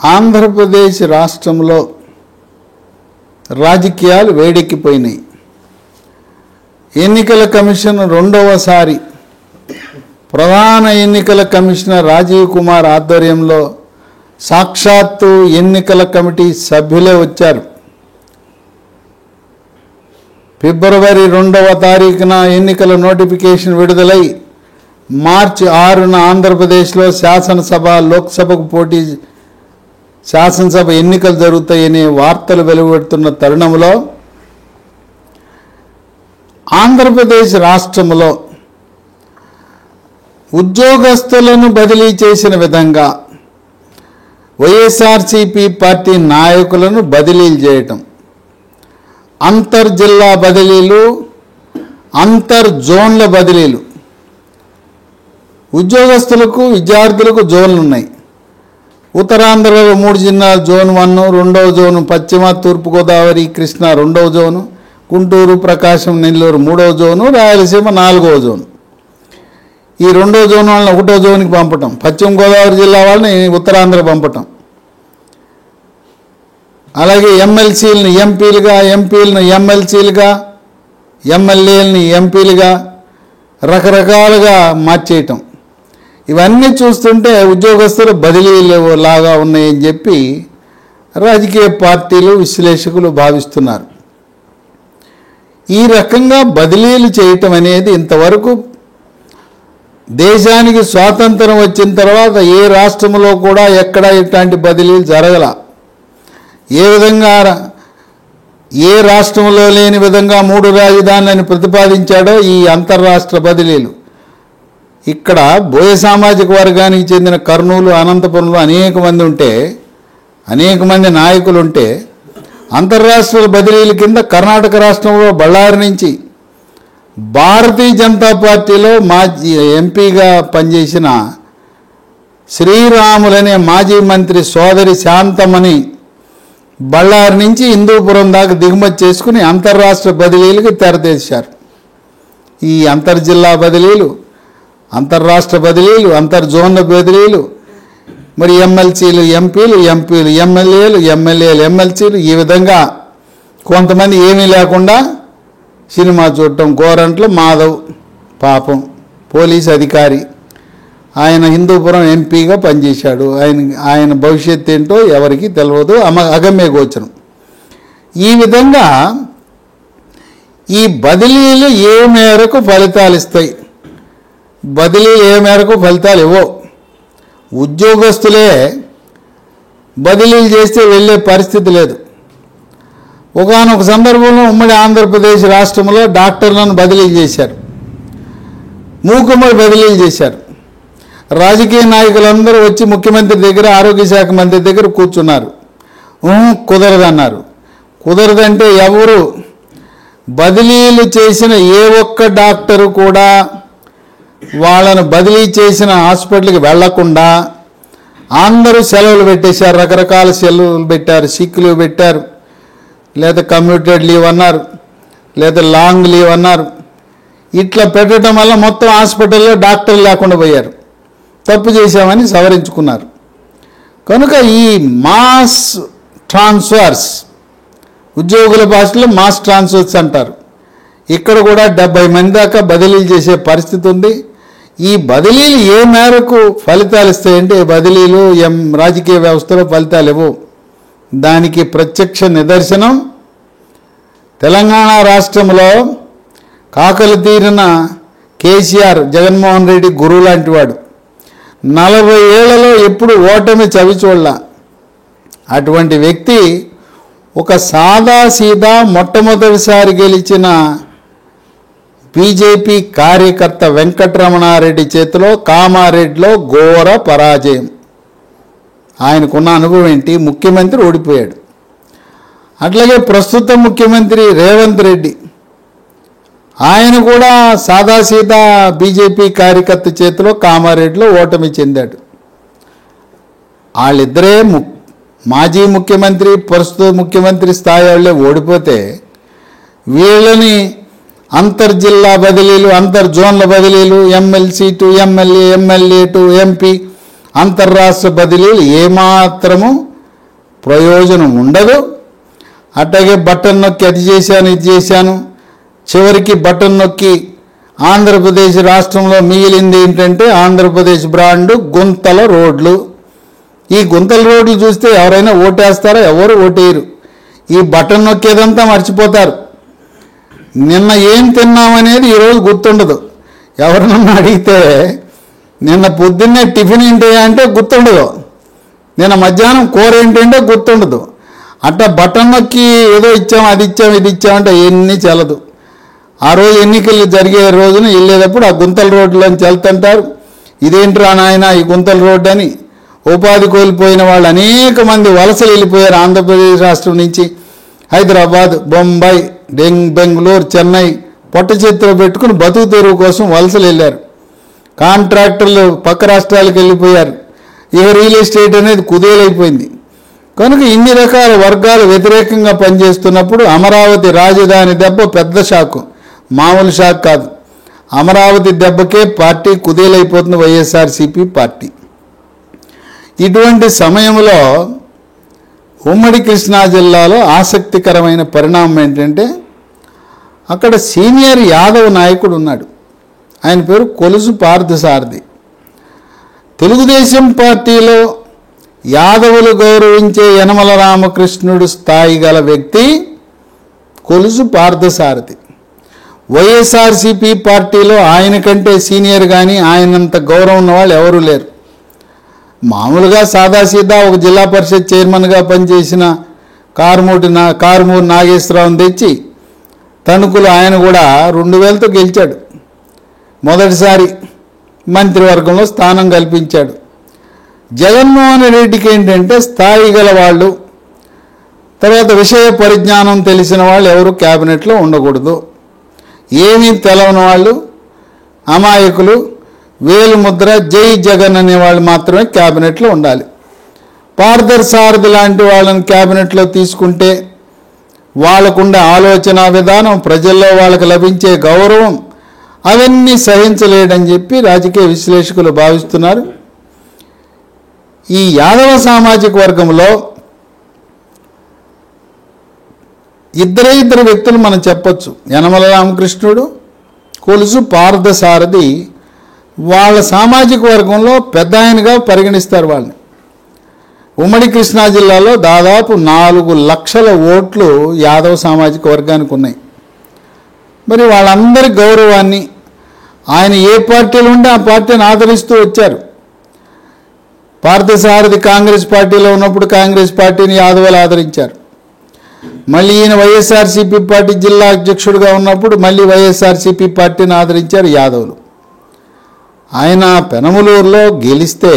ఆంధ్రప్రదేశ్ రాష్ట్రంలో రాజకీయాలు వేడెక్కిపోయినాయి. ఎన్నికల కమిషన్ రెండవసారి ప్రధాన ఎన్నికల కమిషనర్ రాజీవ్ కుమార్ ఆధ్వర్యంలో సాక్షాత్తు ఎన్నికల కమిటీ సభ్యులే వచ్చారు. ఫిబ్రవరి 2వ తారీఖున ఎన్నికల నోటిఫికేషన్ విడుదలై మార్చి 6న ఆంధ్రప్రదేశ్లో శాసనసభ, లోక్సభకు పోటీ శాసనసభ ఎన్నికలు జరుగుతాయనే వార్తలు వెలువడుతున్న తరుణంలో ఆంధ్రప్రదేశ్ రాష్ట్రంలో ఉద్యోగస్తులను బదిలీ చేసిన విధంగా వైఎస్ఆర్సీపీ పార్టీ నాయకులను బదిలీలు చేయటం, అంతర్జిల్లా బదిలీలు, అంతర్జోన్ల బదిలీలు. ఉద్యోగస్తులకు, విద్యార్థులకు జోన్లు ఉన్నాయి. ఉత్తరాంధ్రలో 3 జిల్లాలు జోన్ 1, 2వ జోను పశ్చిమ తూర్పుగోదావరి కృష్ణా 2వ జోను, గుంటూరు ప్రకాశం నెల్లూరు 3వ జోను, రాయలసీమ 4వ జోను. ఈ 2వ జోన్ వాళ్ళని 1వ జోన్కి పంపటం, పశ్చిమ గోదావరి జిల్లా వాళ్ళని ఉత్తరాంధ్ర పంపటం, అలాగే ఎమ్మెల్సీలని ఎంపీలుగా, ఎంపీలను ఎమ్మెల్సీలుగా, ఎమ్మెల్యేలని ఎంపీలుగా రకరకాలుగా మార్చేయటం. ఇవన్నీ చూస్తుంటే ఉద్యోగస్తులు బదిలీలు లాగా ఉన్నాయని చెప్పి రాజకీయ పార్టీలు, విశ్లేషకులు భావిస్తున్నారు. ఈ రకంగా బదిలీలు చేయటం అనేది ఇంతవరకు దేశానికి స్వాతంత్రం వచ్చిన తర్వాత ఏ రాష్ట్రంలో కూడా ఎక్కడ ఇట్లాంటి బదిలీలు జరగల. ఏ విధంగా ఏ రాష్ట్రంలో లేని విధంగా 3 రాజధానులను ప్రతిపాదించాడో ఈ అంతర్రాష్ట్ర బదిలీలు. ఇక్కడ బోయ సామాజిక వర్గానికి చెందిన కర్నూలు, అనంతపురంలో అనేక మంది నాయకులు ఉంటే అంతర్రాష్ట్ర బదిలీల కింద కర్ణాటక రాష్ట్రంలో బళ్ళారి నుంచి భారతీయ జనతా పార్టీలో మాజీ ఎంపీగా పనిచేసిన శ్రీరాములనే మాజీ మంత్రి సోదరి శాంతమ్మని బళ్ళారి నుంచి హిందూపురం దాకా దిగుమతి చేసుకుని అంతర్రాష్ట్ర బదిలీలకు తెరతీశారు. ఈ అంతర్జిల్లా బదిలీలు, అంతర్రాష్ట్ర బదిలీలు, అంతర్జోన్ల బదిలీలు, మరి ఎమ్మెల్సీలు ఎంపీలు, ఎంపీలు ఎమ్మెల్యేలు, ఎమ్మెల్యేలు ఎమ్మెల్సీలు, ఈ విధంగా కొంతమంది ఏమీ లేకుండా సినిమా చూడటం. గోరంట్ల మాధవ్ పాపం పోలీస్ అధికారి, ఆయన హిందూపురం ఎంపీగా పనిచేశాడు. ఆయన భవిష్యత్తు ఏంటో ఎవరికి తెలియదు, అగమ్య గోచరం. ఈ విధంగా ఈ బదిలీలు ఏ మేరకు ఫలితాలు ఇస్తాయి, బదిలీలు ఏ మేరకు ఫలితాలు ఇవ్వవు. ఉద్యోగస్తులే బదిలీలు చేస్తే వెళ్ళే పరిస్థితి లేదు. ఒకానొక సందర్భంలో ఉమ్మడి ఆంధ్రప్రదేశ్ రాష్ట్రంలో డాక్టర్లను బదిలీలు చేశారు, మూకుమ్మడి బదిలీలు చేశారు. రాజకీయ నాయకులందరూ వచ్చి ముఖ్యమంత్రి దగ్గర, ఆరోగ్య శాఖ మంత్రి దగ్గర కూర్చున్నారు. కుదరదన్నారు. కుదరదంటే ఎవరు బదిలీలు చేసిన ఏ ఒక్క డాక్టరు కూడా వాళ్ళను బదిలీ చేసిన హాస్పిటల్కి వెళ్లకుండా అందరూ సెలవులు పెట్టేశారు. రకరకాల సెలవులు పెట్టారు, సిక్ లీవ్ పెట్టారు, లేదా కమ్యూటెడ్ లీవ్ అన్నారు, లేదా లాంగ్ లీవ్ అన్నారు. ఇట్లా పెట్టడం వల్ల మొత్తం హాస్పిటల్లో డాక్టర్లు లేకుండా పోయారు. తప్పు చేశామని సవరించుకున్నారు. కనుక ఈ మాస్ ట్రాన్స్ఫర్స్, ఉద్యోగుల భాషలో మాస్ ట్రాన్స్ఫర్స్ అంటారు. ఇక్కడ కూడా 70 మంది దాకా బదిలీలు చేసే పరిస్థితి ఉంది. ఈ బదిలీలు ఏ మేరకు ఫలితాలు ఇస్తాయంటే బదిలీలు రాజకీయ వ్యవస్థలో ఫలితాలు ఇవ్వవు. దానికి ప్రత్యక్ష నిదర్శనం తెలంగాణ రాష్ట్రంలో కాకలు తీరిన కేసీఆర్, జగన్మోహన్ రెడ్డి గురువు లాంటి వాడు. 40 ఏళ్లలో ఎప్పుడు ఓటమి చవి చూడల అటువంటి వ్యక్తి ఒక సాదాసీదా మొట్టమొదటిసారి గెలిచిన బీజేపీ కార్యకర్త వెంకటరమణారెడ్డి చేతిలో కామారెడ్డిలో ఘోర పరాజయం. ఆయనకున్న అనుభవం ఏంటి? ముఖ్యమంత్రి ఓడిపోయాడు. అట్లాగే ప్రస్తుత ముఖ్యమంత్రి రేవంత్ రెడ్డి, ఆయన కూడా సాదాసీదా బీజేపీ కార్యకర్త చేతిలో కామారెడ్డిలో ఓటమి చెందాడు. వాళ్ళిద్దరే మాజీ ముఖ్యమంత్రి, ప్రస్తుత ముఖ్యమంత్రి స్థాయి వాళ్ళే ఓడిపోతే వీళ్ళని అంతర్జిల్లా బదిలీలు, అంతర్జోన్ల బదిలీలు, MLC to MLA, MLA to MP, అంతర్రాష్ట్ర బదిలీలు ఏమాత్రము ప్రయోజనం ఉండదు. అట్లాగే బటన్ నొక్కి అది చేశాను ఇది చేశాను, చివరికి బటన్ నొక్కి ఆంధ్రప్రదేశ్ రాష్ట్రంలో మిగిలింది ఏంటంటే ఆంధ్రప్రదేశ్ బ్రాండు గుంతల రోడ్లు. ఈ గుంతల రోడ్లు చూస్తే ఎవరైనా ఓటేస్తారా? ఎవరు ఓటేయరు. ఈ బటన్ నొక్కేదంతా మర్చిపోతారు. నిన్న ఏం తిన్నామనేది ఈరోజు గుర్తుండదు. ఎవరినన్నా అడిగితే నిన్న పొద్దున్నే టిఫిన్ ఏంటి అంటే గుర్తుండదు, నిన్న మధ్యాహ్నం కూర ఏంటంటే గుర్తుండదు. అట్లా బటన్ నొక్కి ఏదో ఇచ్చాం అది ఇచ్చాం ఇది ఇచ్చామంటే ఎన్ని చెల్లదు. ఆ రోజు ఎన్నికలు జరిగే రోజున వెళ్ళేటప్పుడు ఆ గుంతల రోడ్లోంచి వెళ్తుంటారు. ఇదేంట్రా నాయన ఈ గుంతల రోడ్డు అని. ఉపాధి కోల్పోయిన వాళ్ళు అనేక మంది వలసలు వెళ్ళిపోయారు. ఆంధ్రప్రదేశ్ రాష్ట్రం నుంచి హైదరాబాద్, బొంబాయి, బెంగళూరు, చెన్నై పొట్ట చేతిలో పెట్టుకుని బతుకు తెరువు కోసం వలసలు వెళ్ళారు. కాంట్రాక్టర్లు పక్క రాష్ట్రాలకు వెళ్ళిపోయారు. ఇక రియల్ ఎస్టేట్ అనేది కుదేలైపోయింది. కనుక ఇన్ని రకాల వర్గాలు వ్యతిరేకంగా పనిచేస్తున్నప్పుడు అమరావతి రాజధాని దెబ్బ పెద్ద షాకు, మామూలు షాక్ కాదు. అమరావతి దెబ్బకే పార్టీ కుదేలైపోతుంది, వైఎస్ఆర్సీపీ పార్టీ. ఇటువంటి సమయంలో ఉమ్మడి కృష్ణా జిల్లాలో ఆసక్తికరమైన పరిణామం ఏంటంటే అక్కడ సీనియర్ యాదవ్ నాయకుడు ఉన్నాడు. ఆయన పేరు కొలుసు పార్థసారథి. తెలుగుదేశం పార్టీలో యాదవులు గౌరవించే యనమల రామకృష్ణుడు స్థాయి గల వ్యక్తి కొలుసు పార్థసారథి. వైఎస్ఆర్సీపీ పార్టీలో ఆయన కంటే సీనియర్ కానీ ఆయనంత గౌరవం ఉన్న వాళ్ళు ఎవరూ లేరు. మామూలుగా సాదాసీదా ఒక జిల్లా పరిషత్ చైర్మన్గా పనిచేసిన కారుమూరి నాగేశ్వరరావుని తెచ్చి తణుకులు ఆయన కూడా 2000తో గెలిచాడు. మొదటిసారి మంత్రివర్గంలో స్థానం కల్పించాడు. జగన్మోహన్ రెడ్డికి ఏంటంటే స్థాయి గల వాళ్ళు, తర్వాత విషయ పరిజ్ఞానం తెలిసిన వాళ్ళు ఎవరు క్యాబినెట్లో ఉండకూడదు. ఏమీ తెలవని వాళ్ళు, అమాయకులు, వేలుముద్ర, జై జగన్ అనేవాళ్ళు మాత్రమే క్యాబినెట్లో ఉండాలి. పార్థసారథి లాంటి వాళ్ళని క్యాబినెట్లో తీసుకుంటే వాళ్ళకుండే ఆలోచన విధానం, ప్రజల్లో వాళ్ళకి లభించే గౌరవం అవన్నీ సహించలేడని చెప్పి రాజకీయ విశ్లేషకులు భావిస్తున్నారు. ఈ యాదవ సామాజిక వర్గంలో ఇద్దరు వ్యక్తులు మనం చెప్పొచ్చు. యనమల రామకృష్ణుడు, కొలుసు పార్థసారథి వాళ్ళ సామాజిక వర్గంలో పెద్ద ఆయనగా పరిగణిస్తారు వాళ్ళని. ఉమ్మడి కృష్ణా జిల్లాలో దాదాపు 4 లక్షల ఓట్లు యాదవ సామాజిక వర్గానికి ఉన్నాయి. మరి వాళ్ళందరి గౌరవాన్ని ఆయన ఏ పార్టీలో ఉంటే ఆ పార్టీని ఆదరిస్తూ వచ్చారు. పార్థసారథి కాంగ్రెస్ పార్టీలో ఉన్నప్పుడు కాంగ్రెస్ పార్టీని యాదవులు ఆదరించారు. మళ్ళీ ఈయన వైఎస్ఆర్సీపీ పార్టీ జిల్లా అధ్యక్షుడిగా ఉన్నప్పుడు మళ్ళీ వైఎస్ఆర్సీపీ పార్టీని ఆదరించారు యాదవులు. ఆయన పెనమలూరులో గెలిస్తే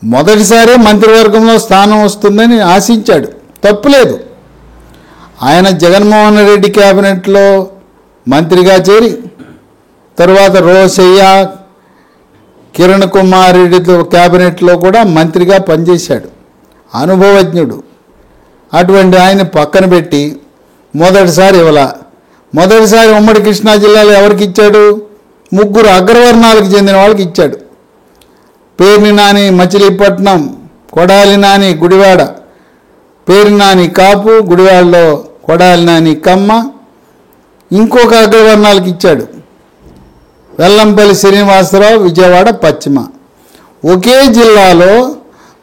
మొదటిసారే మంత్రివర్గంలో స్థానం వస్తుందని ఆశించాడు, తప్పులేదు. ఆయన జగన్మోహన్ రెడ్డి క్యాబినెట్లో మంత్రిగా చేరి తరువాత రోసయ్య, కిరణ్ కుమార్ రెడ్డితో క్యాబినెట్లో కూడా మంత్రిగా పనిచేశాడు, అనుభవజ్ఞుడు. అటువంటి ఆయన పక్కన పెట్టి మొదటిసారి మొదటిసారి ఉమ్మడి కృష్ణా జిల్లాలో ఎవరికి ఇచ్చాడు? 3 అగ్రవర్ణాలకు చెందిన వాళ్ళకి ఇచ్చాడు. పేర్ని నాని మచిలీపట్నం, కొడాలి నాని గుడివాడ, పేరు నాని కాపు, గుడివాడలో కొడాలి నాని కమ్మ, ఇంకొక అగ్రవర్ణాలకు ఇచ్చాడు వెల్లంపల్లి శ్రీనివాసరావు, విజయవాడ పశ్చిమ. ఒకే జిల్లాలో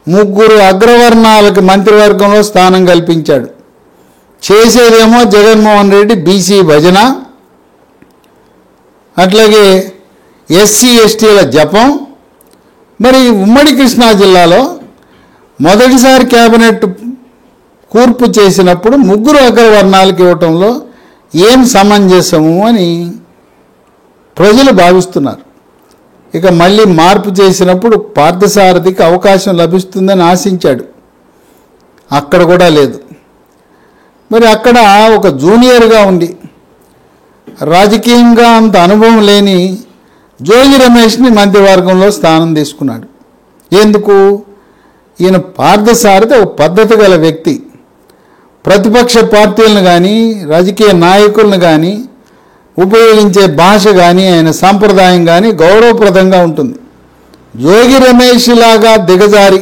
3 అగ్రవర్ణాలకు మంత్రివర్గంలో స్థానం కల్పించాడు. చేసేదేమో జగన్మోహన్ రెడ్డి బీసీ భజన, అట్లాగే ఎస్సీ ఎస్టీల జపం. మరి ఉమ్మడి కృష్ణా జిల్లాలో మొదటిసారి క్యాబినెట్ కూర్పు చేసినప్పుడు 3 అగ్రవర్ణాలకు ఇవ్వటంలో ఏం సమంజసము అని ప్రజలు భావిస్తున్నారు. ఇక మళ్ళీ మార్పు చేసినప్పుడు పార్థసారథికి అవకాశం లభిస్తుందని ఆశించాడు, అక్కడ కూడా లేదు. మరి అక్కడ ఒక జూనియర్గా ఉండి రాజకీయంగా అంత అనుభవం లేని జోగి రమేష్ని మంత్రివర్గంలో స్థానం తీసుకున్నాడు. ఎందుకు? ఈయన పార్థసారథి ఒక పద్ధతి గల వ్యక్తి, ప్రతిపక్ష పార్టీలను కానీ రాజకీయ నాయకులను కానీ ఉపయోగించే భాష కానీ ఆయన సాంప్రదాయం కానీ గౌరవప్రదంగా ఉంటుంది. జోగి రమేష్ లాగా దిగజారి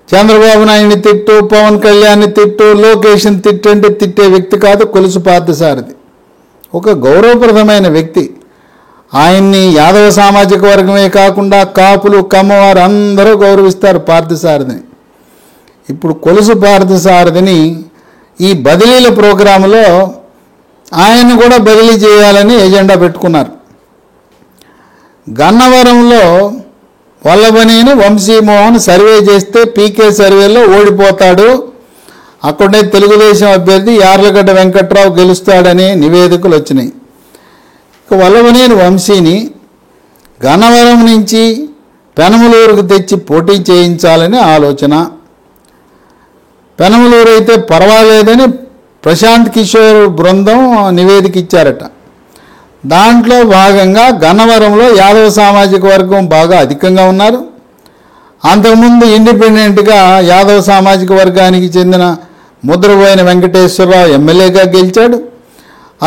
చంద్రబాబు నాయుడిని తిట్టు, పవన్ కళ్యాణ్ని తిట్టు, లోకేష్ని తిట్టు అంటే తిట్టే వ్యక్తి కాదు కొలుసు పార్థసారథి. ఒక గౌరవప్రదమైన వ్యక్తి. ఆయన్ని యాదవ సామాజిక వర్గమే కాకుండా కాపులు, కమ్మవారు అందరూ గౌరవిస్తారు పార్థసారథిని. ఇప్పుడు కొలుసు పార్థసారథిని ఈ బదిలీల ప్రోగ్రాంలో ఆయన్ని కూడా బదిలీ చేయాలని ఎజెండా పెట్టుకున్నారు. గన్నవరంలో వల్లభనేని వంశీమోహన్ సర్వే చేస్తే పీకే సర్వేలో ఓడిపోతాడు, అక్కడే తెలుగుదేశం అభ్యర్థి యార్లగడ్డ వెంకట్రావు గెలుస్తాడనే నివేదికలు వచ్చినాయి. వల్లభనేని వంశీని గన్నవరం నుంచి పెనమలూరుకు తెచ్చి పోటీ చేయించాలని ఆలోచన. పెనమలూరు అయితే పర్వాలేదని ప్రశాంత్ కిషోర్ బృందం నివేదిక ఇచ్చారట. దాంట్లో భాగంగా గన్నవరంలో యాదవ సామాజిక వర్గం బాగా అధికంగా ఉన్నారు. అంతకుముందు ఇండిపెండెంట్గా యాదవ సామాజిక వర్గానికి చెందిన ముద్రబోయిన వెంకటేశ్వరరావు ఎమ్మెల్యేగా గెలిచాడు.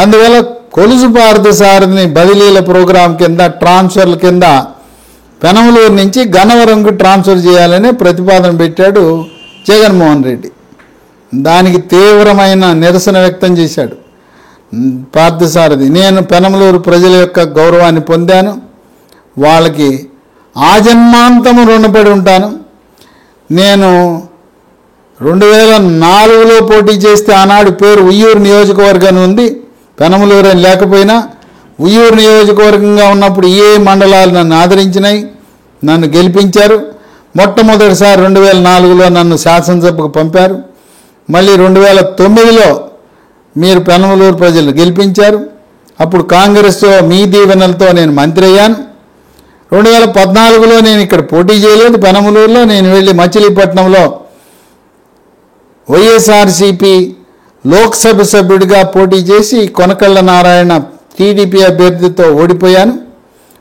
అందువల్ల కొలుసు పార్థసారథిని బదిలీల ప్రోగ్రాం కింద, ట్రాన్స్ఫర్ల కింద పెనమలూరు నుంచి గన్నవరంకు ట్రాన్స్ఫర్ చేయాలని ప్రతిపాదన పెట్టాడు జగన్మోహన్ రెడ్డి. దానికి తీవ్రమైన నిరసన వ్యక్తం చేశాడు పార్థసారథి. నేను పెనమలూరు ప్రజల యొక్క గౌరవాన్ని పొందాను, వాళ్ళకి ఆజన్మాంతము రుణపడి ఉంటాను. నేను 2004లో పోటీ చేస్తే ఆనాడు పేరు ఉయ్యూరు నియోజకవర్గం ఉంది, పెనమలూరు అని లేకపోయినా ఉయ్యూరు నియోజకవర్గంగా ఉన్నప్పుడు ఏ మండలాలు నన్ను ఆదరించినాయి, నన్ను గెలిపించారు. మొట్టమొదటిసారి 2004లో నన్ను శాసనసభకు పంపారు. మళ్ళీ 2009లో మీరు పెనమలూరు ప్రజలు గెలిపించారు. అప్పుడు కాంగ్రెస్తో మీ దీవెనలతో నేను మంత్రి అయ్యాను. 2014లో నేను ఇక్కడ పోటీ చేయలేదు పెనమలూరులో. నేను వెళ్ళి మచిలీపట్నంలో వైఎస్ఆర్సీపీ లోక్సభ సభ్యుడిగా పోటీ చేసి కొనకళ్ళ నారాయణ టీడీపీ అభ్యర్థితో ఓడిపోయాను.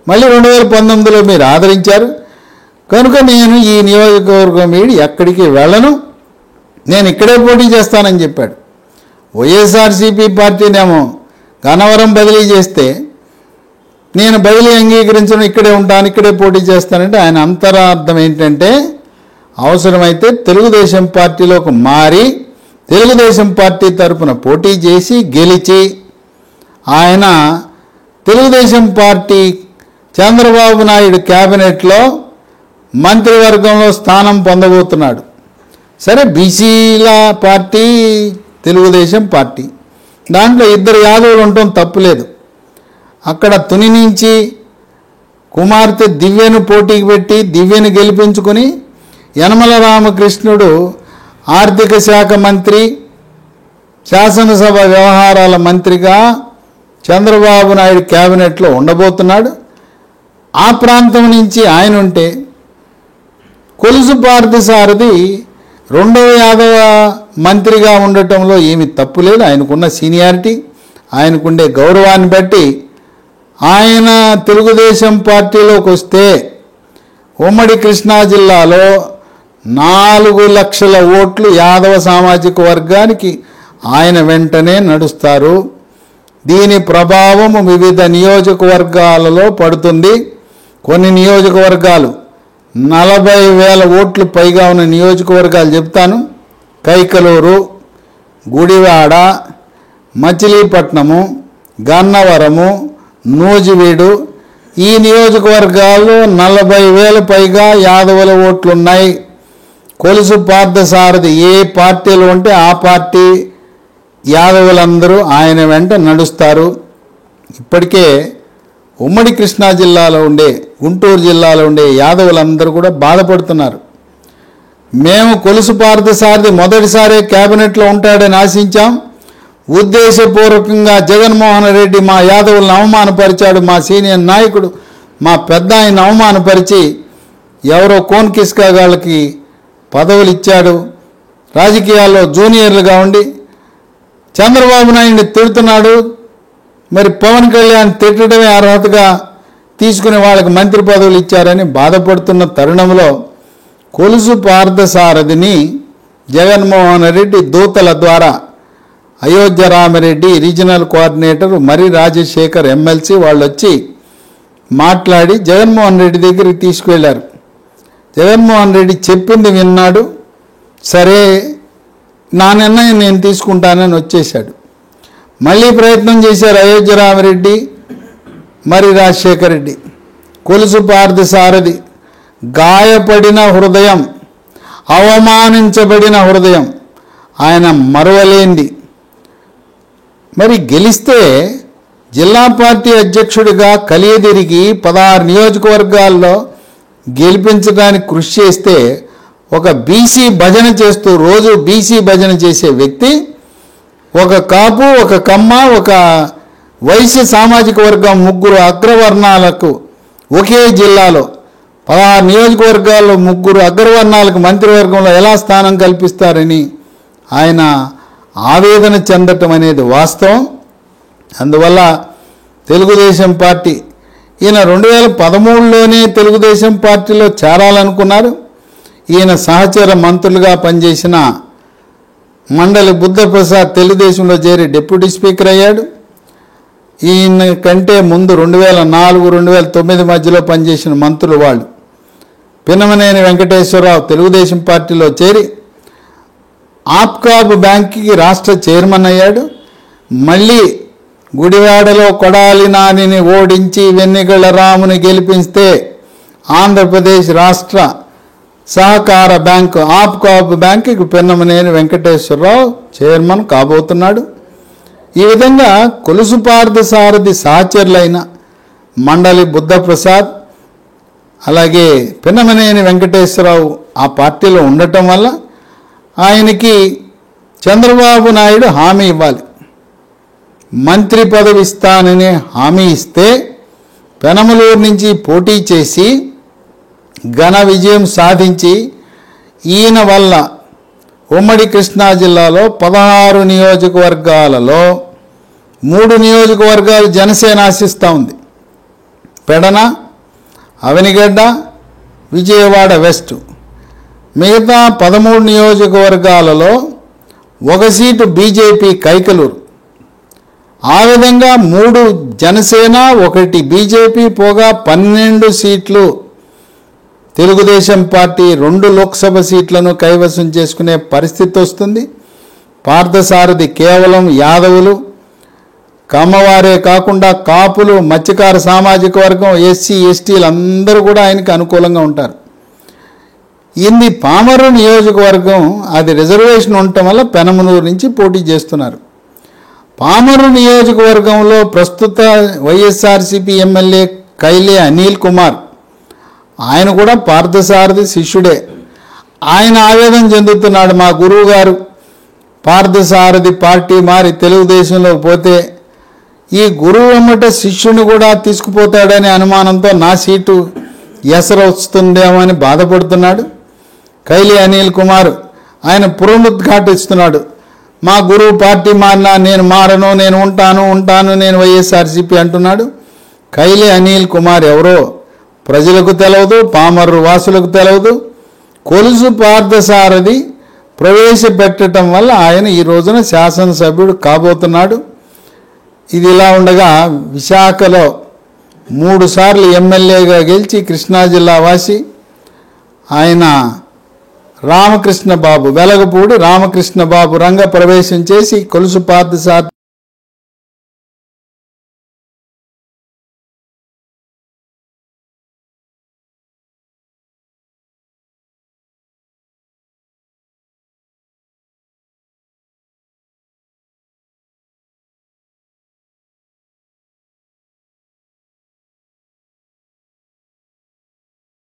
మళ్ళీ 2019లో మీరు ఆదరించారు కనుక నేను ఈ నియోజకవర్గం వీడి ఎక్కడికి వెళ్ళను, నేను ఇక్కడే పోటీ చేస్తానని చెప్పాడు. వైఎస్ఆర్సీపీ పార్టీనేమో గన్నవరం బదిలీ చేస్తే నేను బదిలీ అంగీకరించడం, ఇక్కడే ఉంటాను, ఇక్కడే పోటీ చేస్తానంటే ఆయన అంతరార్థం ఏంటంటే అవసరమైతే తెలుగుదేశం పార్టీలోకి మారి తెలుగుదేశం పార్టీ తరఫున పోటీ చేసి గెలిచి ఆయన తెలుగుదేశం పార్టీ చంద్రబాబు నాయుడు క్యాబినెట్లో మంత్రివర్గంలో స్థానం పొందబోతున్నాడు. సరే, బీసీల పార్టీ తెలుగుదేశం పార్టీ, దాంట్లో ఇద్దరు యాదవులు ఉండటం తప్పులేదు. అక్కడ తుని నుంచి కుమార్తె దివ్యను పోటీకి పెట్టి దివ్యను గెలిపించుకుని యనమల రామకృష్ణుడు ఆర్థిక శాఖ మంత్రి, శాసనసభ వ్యవహారాల మంత్రిగా చంద్రబాబు నాయుడు క్యాబినెట్లో ఉండబోతున్నాడు. ఆ ప్రాంతం నుంచి ఆయన ఉంటే కొలుసు పార్థసారథి రెండవ యాదవ మంత్రిగా ఉండటంలో ఏమి తప్పు లేదు. ఆయనకున్న సీనియారిటీ, ఆయనకుండే గౌరవాన్ని బట్టి ఆయన తెలుగుదేశం పార్టీలోకి వస్తే ఉమ్మడి కృష్ణా జిల్లాలో 4 లక్షల ఓట్లు యాదవ సామాజిక వర్గానికి ఆయన వెంటనే నడుస్తారు. దీని ప్రభావం వివిధ నియోజకవర్గాలలో పడుతుంది. కొన్ని నియోజకవర్గాలు 40,000 ఓట్లు పైగా ఉన్న నియోజకవర్గాలు చెప్తాను: కైకలూరు, గుడివాడ, మచిలీపట్నము, గన్నవరము, నూజివీడు. ఈ నియోజకవర్గాల్లో 40,000 పైగా యాదవుల ఓట్లున్నాయి. కొలుసు పార్థసారథి ఏ పార్టీలో ఉంటే ఆ పార్టీ యాదవులందరూ ఆయన వెంట నడుస్తారు. ఇప్పటికే ఉమ్మడి కృష్ణా జిల్లాలో ఉండే, గుంటూరు జిల్లాలో ఉండే యాదవులందరూ కూడా బాధపడుతున్నారు. మేము కొలుసు పార్థసారథి మొదటిసారి క్యాబినెట్లో ఉంటాడని ఆశించాం. ఉద్దేశపూర్వకంగా జగన్మోహన్ రెడ్డి మా యాదవులను అవమానపరిచాడు. మా సీనియర్ నాయకుడు, మా పెద్ద ఆయన అవమానపరిచి ఎవరో కోన్ కిస్కా వాళ్ళకి పదవులు ఇచ్చాడు. రాజకీయాల్లో జూనియర్లుగా ఉండి చంద్రబాబు నాయుడిని తిడుతున్నాడు. మరి పవన్ కళ్యాణ్ తిట్టడమే అర్హతగా తీసుకుని వాళ్ళకి మంత్రి పదవులు ఇచ్చారని బాధపడుతున్న తరుణంలో కొలుసు పార్థసారథిని జగన్మోహన్ రెడ్డి దూతల ద్వారా అయోధ్య రామరెడ్డి రీజనల్ కోఆర్డినేటర్ మరి రాజశేఖర్ ఎమ్మెల్సీ వాళ్ళు వచ్చి మాట్లాడి జగన్మోహన్ రెడ్డి దగ్గరికి తీసుకువెళ్ళారు. జగన్మోహన్ రెడ్డి చెప్పింది విన్నాడు. సరే నా నిర్ణయం నేను తీసుకుంటానని వచ్చేశాడు. మళ్ళీ ప్రయత్నం చేశారు అయోధ్య రామిరెడ్డి, మరి రాజశేఖర రెడ్డి. కొలుసు పార్థసారథి గాయపడిన హృదయం, అవమానించబడిన హృదయం, ఆయన మరువలేంది. మరి గెలిస్తే జిల్లా పార్టీ అధ్యక్షుడిగా కలియదిరిగి 16 నియోజకవర్గాల్లో గెలిపించడానికి కృషి చేస్తే ఒక బీసీ భజన చేస్తూ రోజు బీసీ భజన చేసే వ్యక్తి ఒక కాపు, ఒక కమ్మ, ఒక వైశ్య సామాజిక వర్గం ముగ్గురు అగ్రవర్ణాలకు ఒకే జిల్లాలో 16 నియోజకవర్గాల్లో ముగ్గురు అగ్రవర్ణాలకు మంత్రివర్గంలో ఎలా స్థానం కల్పిస్తారని ఆయన ఆవేదన చెందటం అనేది వాస్తవం. అందువల్ల తెలుగుదేశం పార్టీ ఈయన 2013లోనే తెలుగుదేశం పార్టీలో చేరాలనుకున్నారు. ఈయన సహచర మంత్రులుగా పనిచేసిన మండలి బుద్ధప్రసాద్ తెలుగుదేశంలో చేరి డిప్యూటీ స్పీకర్ అయ్యాడు. ఈయన కంటే ముందు 2004, 2009 మధ్యలో పనిచేసిన మంత్రులు వాళ్ళు. పిన్నమనేని వెంకటేశ్వరరావు తెలుగుదేశం పార్టీలో చేరి ఆప్కాబ్ బ్యాంక్కి రాష్ట్ర చైర్మన్ అయ్యాడు. మళ్ళీ గుడివాడలో కొడాలి నానిని ఓడించి వెన్నిగళ్ల రాముని గెలిపిస్తే ఆంధ్రప్రదేశ్ రాష్ట్ర సహకార బ్యాంకు ఆప్కాబ్ బ్యాంకుకి పిన్నమనేని వెంకటేశ్వరరావు చైర్మన్ కాబోతున్నాడు. ఈ విధంగా కొలుసు పార్థసారథి సహచరులైన మండలి బుద్ధప్రసాద్ అలాగే పిన్నమనేని వెంకటేశ్వరరావు ఆ పార్టీలో ఉండటం వల్ల ఆయనకి చంద్రబాబు నాయుడు హామీ ఇవ్వాలి. మంత్రి పదవి ఇస్తానని హామీ ఇస్తే పెనమలూరు నుంచి పోటీ చేసి ఘన విజయం సాధించి ఈయన వల్ల ఉమ్మడి కృష్ణా జిల్లాలో 16 నియోజకవర్గాలలో 3 నియోజకవర్గాలు జనసేన ఆశిస్తూ ఉంది. పెడన, అవనిగడ్డ, విజయవాడ వెస్ట్. మిగతా 13 నియోజకవర్గాలలో 1 సీటు బీజేపీ కైకలూరు. ఆ విధంగా 3 జనసేన, 1 బీజేపీ పోగా 12 సీట్లు తెలుగుదేశం పార్టీ 2 లోక్సభ సీట్లను కైవసం చేసుకునే పరిస్థితి వస్తుంది. పార్థసారథి కేవలం యాదవులు, కమ్మవారే కాకుండా కాపులు, మత్స్యకార సామాజిక వర్గం, ఎస్సీ ఎస్టీలు అందరూ కూడా ఆయనకి అనుకూలంగా ఉంటారు. ఇది పామరు నియోజకవర్గం, అది రిజర్వేషన్ ఉండటం వల్ల పెనమలూరు నుంచి పోటీ చేస్తున్నారు. పామరు నియోజకవర్గంలో ప్రస్తుత వైఎస్ఆర్సీపీ ఎమ్మెల్యే కైలే అనిల్ కుమార్, ఆయన కూడా పార్థసారథి శిష్యుడే. ఆయన ఆవేదన చెందుతున్నాడు, మా గురువు గారు పార్థసారథి పార్టీ మారి తెలుగుదేశంలోకి పోతే ఈ గురువు వెంబట శిష్యుని కూడా తీసుకుపోతాడనే అనుమానంతో నా సీటు ఎసరు వస్తుందేమో అని బాధపడుతున్నాడు. కైలే అనిల్ కుమార్ ఆయన పునరుద్ఘాటిస్తున్నాడు, మా గురువు పార్టీ మారినా నేను మారను, నేను ఉంటాను, నేను వైఎస్ఆర్సీపీ అంటున్నాడు. కైలే అనిల్ కుమార్ ఎవరో ప్రజలకు తెలవదు, పామర్రు వాసులకు తెలవదు. కొలుసు పార్థసారథి ప్రవేశపెట్టడం వల్ల ఆయన ఈ రోజున శాసనసభ్యుడు కాబోతున్నాడు. ఇది ఇలా ఉండగా విశాఖలో 3 సార్లు ఎమ్మెల్యేగా గెలిచి కృష్ణా జిల్లా వాసి ఆయన రామకృష్ణ బాబు, వెలగపూడి రామకృష్ణ బాబు రంగ ప్రవేశం చేసి కొలుసు పార్థసారథి